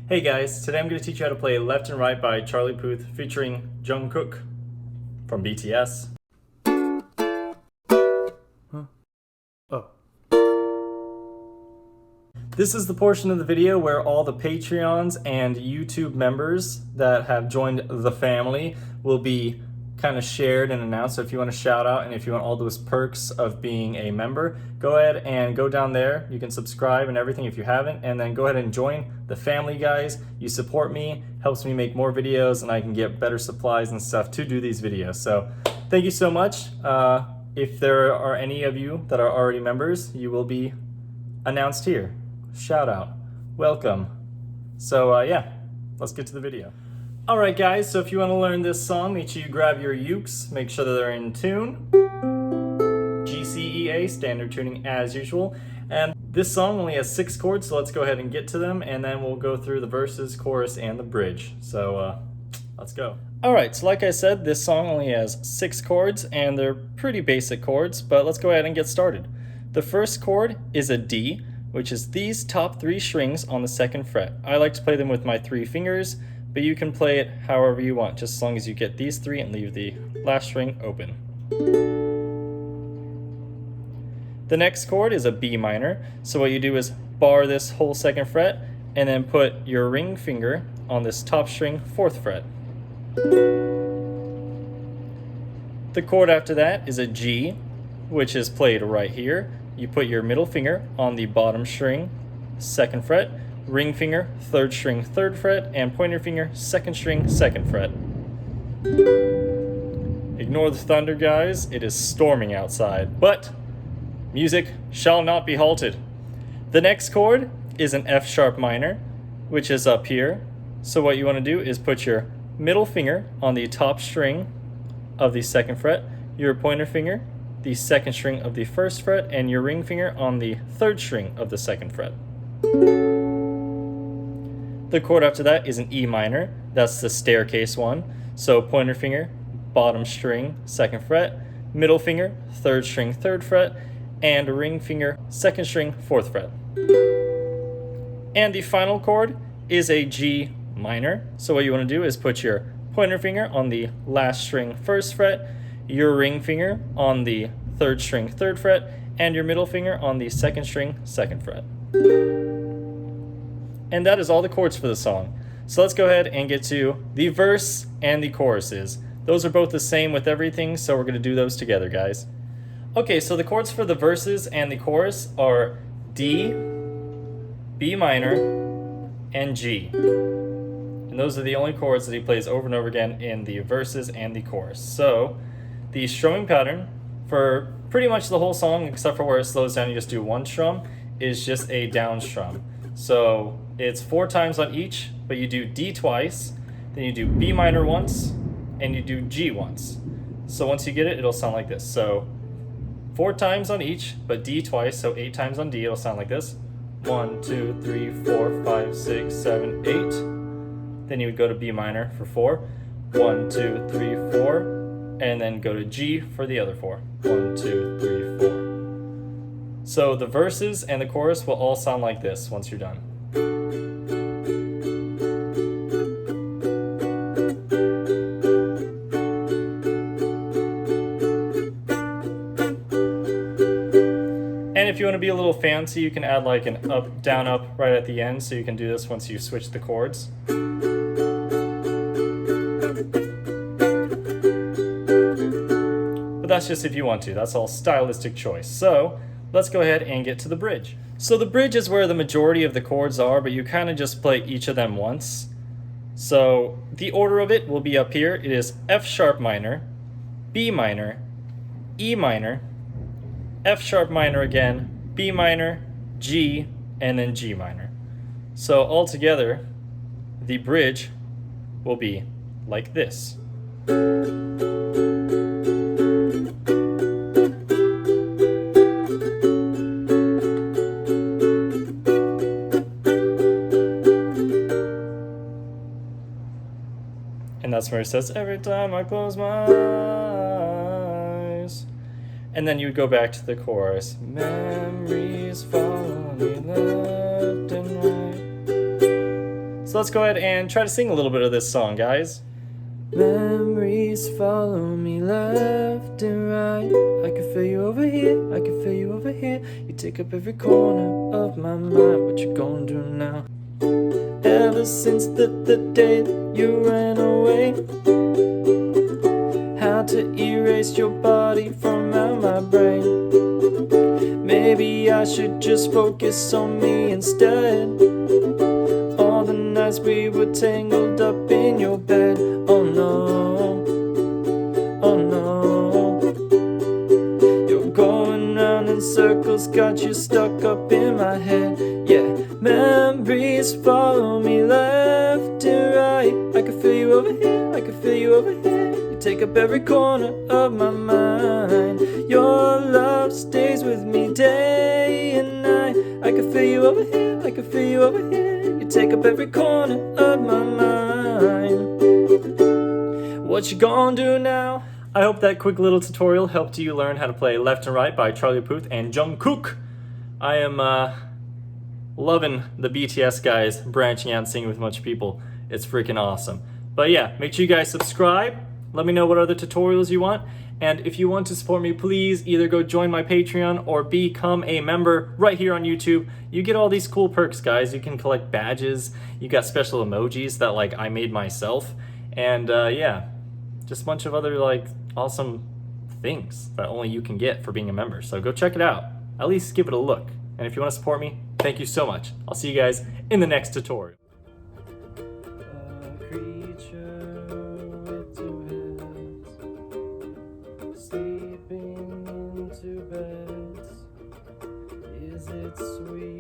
Hey guys, today I'm going to teach you how to play Left and Right by Charlie Puth featuring Jung Kook from BTS. Oh. This is the portion of the video where all the Patreons and YouTube members that have joined the family will be kind of shared and announced. So if you want to shout out and if you want all those perks of being a member, go ahead and go down there. You can subscribe and everything if you haven't, and then go ahead and join the family, guys. You support me, helps me make more videos, and I can get better supplies and stuff to do these videos. So thank you so much. If there are any of you that are already members, you will be announced here. Shout out. Welcome. So yeah, let's get to the video. Alright guys, so if you want to learn this song, make sure you grab your ukes, make sure that they're in tune. G, C, E, A, standard tuning as usual. And this song only has 6 chords, so let's go ahead and get to them, and then we'll go through the verses, chorus, and the bridge. So let's go. Alright, so like I said, this song only has 6 chords, and they're pretty basic chords, but let's go ahead and get started. The first chord is a D, which is these top 3 strings on the 2nd fret. I like to play them with my 3 fingers, but you can play it however you want, just as long as you get these 3 and leave the last string open. The next chord is a B minor, so what you do is bar this whole 2nd fret and then put your ring finger on this top string 4th fret. The chord after that is a G, which is played right here. You put your middle finger on the bottom string 2nd fret, ring finger 3rd string 3rd fret, and pointer finger 2nd string 2nd fret. Ignore the thunder, guys, it is storming outside, but music shall not be halted. The next chord is an F sharp minor, which is up here. So what you want to do is put your middle finger on the top string of the 2nd fret, your pointer finger the 2nd string of the 1st fret, and your ring finger on the 3rd string of the 2nd fret. The chord after that is an E minor, that's the staircase one. So pointer finger, bottom string, 2nd fret, middle finger, 3rd string, 3rd fret, and ring finger, 2nd string, 4th fret. And the final chord is a G minor. So what you want to do is put your pointer finger on the last string, 1st fret, your ring finger on the 3rd string, 3rd fret, and your middle finger on the 2nd string, 2nd fret. And that is all the chords for the song. So let's go ahead and get to the verse and the choruses. Those are both the same with everything, so we're going to do those together, guys. Okay, so the chords for the verses and the chorus are D, B minor, and G. And those are the only chords that he plays over and over again in the verses and the chorus. So the strumming pattern for pretty much the whole song, except for where it slows down, you just do one strum, is just a down strum. So it's 4 times on each, but you do D twice, then you do B minor once, and you do G once. So once you get it, it'll sound like this. So 4 times on each, but D twice, so 8 times on D, it'll sound like this. 1, 2, 3, 4, 5, 6, 7, 8. Then you would go to B minor for 4. 1, 2, 3, 4. And then go to G for the other 4. 1, 2, 3, 4. So the verses and the chorus will all sound like this once you're done. And if you want to be a little fancy, you can add like an up, down, up right at the end, so you can do this once you switch the chords. But that's just if you want to, that's all stylistic choice. So let's go ahead and get to the bridge. So the bridge is where the majority of the chords are, but you kind of just play each of them once. So the order of it will be up here. It is F sharp minor, B minor, E minor, F sharp minor again, B minor, G, and then G minor. So altogether, the bridge will be like this. And that's where it says, every time I close my eyes. And then you would go back to the chorus. Memories follow me left and right. So let's go ahead and try to sing a little bit of this song, guys. Memories follow me left and right. I can feel you over here, I can feel you over here. You take up every corner of my mind. What you gonna do now? Ever since the day that you ran away, how to erase your body from out my brain. Maybe I should just focus on me instead. All the nights we were tangled up in your bed. Oh no, oh no. You're going round in circles, got you stuck up in my head. Yeah, memories follow me left and right. I can feel you over here, I can feel you over here. You take up every corner of my mind. Your love stays with me day and night. I can feel you over here, I can feel you over here. You take up every corner of my mind. What you gonna do now? I hope that quick little tutorial helped you learn how to play Left and Right by Charlie Puth and Jung Kook. I am loving the BTS guys branching out and singing with a bunch of people. It's freaking awesome. But yeah, make sure you guys subscribe. Let me know what other tutorials you want. And if you want to support me, please either go join my Patreon or become a member right here on YouTube. You get all these cool perks, guys. You can collect badges. You got special emojis that like I made myself. And yeah, just a bunch of other like awesome things that only you can get for being a member. So go check it out. At least give it a look. And if you want to support me, thank you so much. I'll see you guys in the next tutorial. A creature with two heads, sleeping in two beds. Is it sweet?